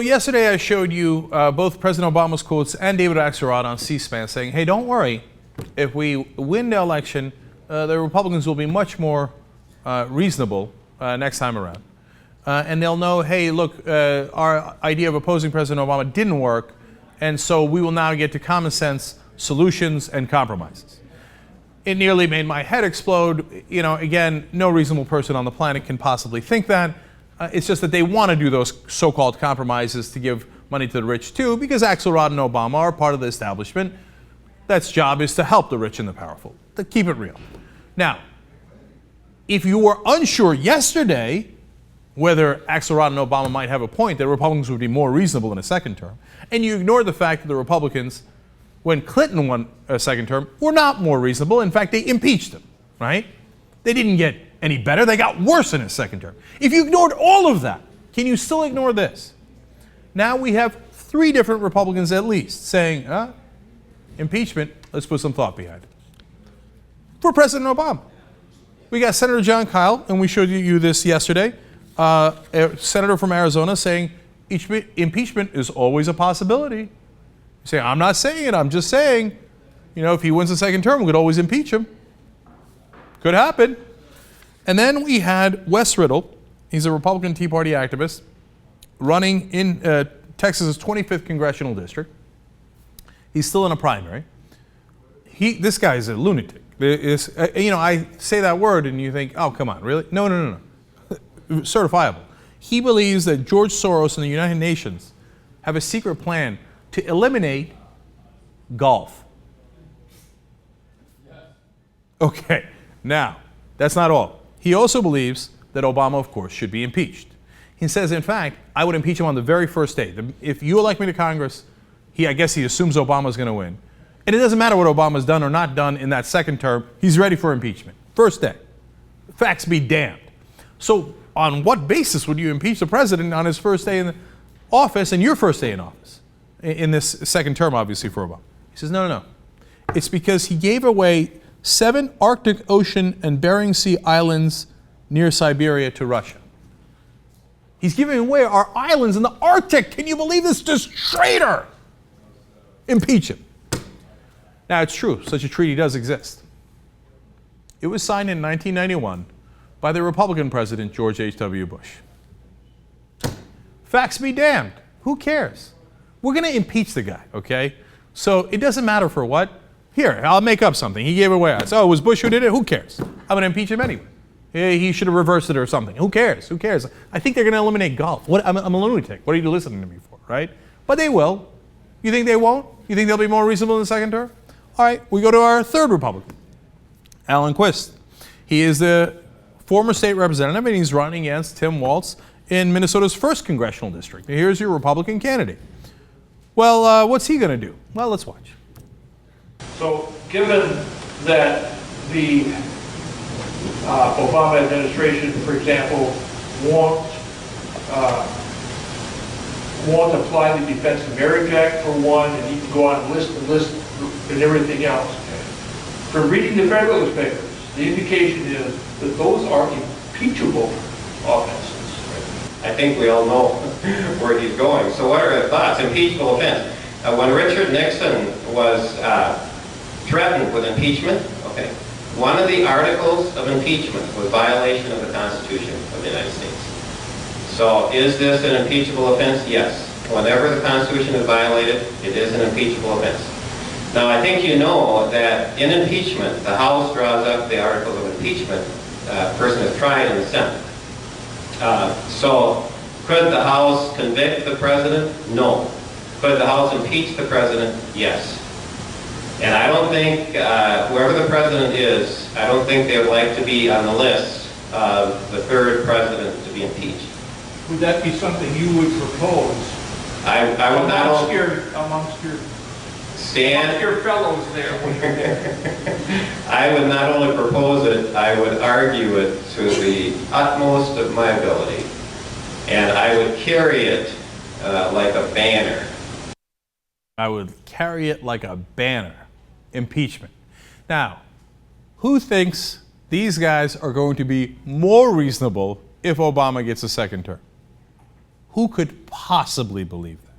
yesterday I showed you both President Obama's quotes and David Axelrod on C-SPAN saying, hey, don't worry, if we win the election, the Republicans will be much more reasonable next time around. And they'll know, hey, look, our idea of opposing President Obama didn't work, and so we will now get to common sense solutions and compromises. It nearly made my head explode. You know, again, no reasonable person on the planet can possibly think that. It's just that they want to do those so-called compromises to give money to the rich too, because Axelrod and Obama are part of the establishment. That's job is to help the rich and the powerful, to keep it real. Now, if you were unsure yesterday whether Axelrod and Obama might have a point, that Republicans would be more reasonable in a second term, and you ignored the fact that the Republicans, when Clinton won a second term, were not more reasonable. In fact, they impeached him, right? They didn't get any better. They got worse in his second term. If you ignored all of that, can you still ignore this? Now we have 3 different Republicans at least saying, impeachment, let's put some thought behind it. For President Obama. We got Senator John Kyle, and we showed you this yesterday, a senator from Arizona saying impeachment is always a possibility. You say, I'm not saying it, I'm just saying, you know, if he wins the second term, we could always impeach him. Could happen. And then we had Wes Riddle. He's a Republican Tea Party activist running in Texas's 25th congressional district. He's still in a primary. This guy is a lunatic. You know, I say that word and you think, oh, come on, really? No. Certifiable. He believes that George Soros and the United Nations have a secret plan to eliminate golf. Okay, now, that's not all. He also believes that Obama, of course, should be impeached. He says, in fact, I would impeach him on the very first day. If you elect me to Congress, I guess he assumes Obama's going to win. And it doesn't matter what Obama's done or not done in that second term, he's ready for impeachment. First day. Facts be damned. So on what basis would you impeach the president on his first day in office and your first day in office? In this second term, obviously, for Obama. He says, no. It's because he gave away 7 Arctic Ocean and Bering Sea islands near Siberia to Russia. He's giving away our islands in the Arctic. Can you believe this? This traitor! Impeach him. Now, it's true. Such a treaty does exist. It was signed in 1991 by the Republican president, George H.W. Bush. Facts be damned. Who cares? We're going to impeach the guy, okay? So it doesn't matter for what. Here, I'll make up something. He gave it away. I said, oh, it was Bush who did it? Who cares? I'm going to impeach him anyway. He should have reversed it or something. Who cares? Who cares? I think they're going to eliminate golf. I'm a lunatic. What are you listening to me for, right? But they will. You think they won't? You think they'll be more reasonable in the second term? All right, we go to our third Republican, Alan Quist. He is the former state representative, and he's running against Tim Walz in Minnesota's 1st congressional district. Here's your Republican candidate. Well, what's he going to do? Well, let's watch. So, given that the Obama administration, for example, won't apply the Defense of Marriage Act for one, and you can go on list and everything else. From reading the Federalist Papers, the indication is that those are impeachable offenses. I think we all know where he's going. So what are the thoughts? Impeachable offense. When Richard Nixon was threatened with impeachment, okay, one of the articles of impeachment was violation of the Constitution of the United States. So is this an impeachable offense? Yes. Whenever the Constitution is violated, it is an impeachable offense. Now, I think you know that in impeachment, the House draws up the articles of impeachment. A person is tried in the Senate. So could the House convict the president? No. Could the House impeach the president? Yes. And I don't think, whoever the president is, I don't think they would like to be on the list of the 3rd president to be impeached. Would that be something you would propose? I would not amongst your fellows there. I would not only propose it, I would argue it to the utmost of my ability. And I would carry it like a banner. I would carry it like a banner. Impeachment. Now, who thinks these guys are going to be more reasonable if Obama gets a second term? Who could possibly believe that?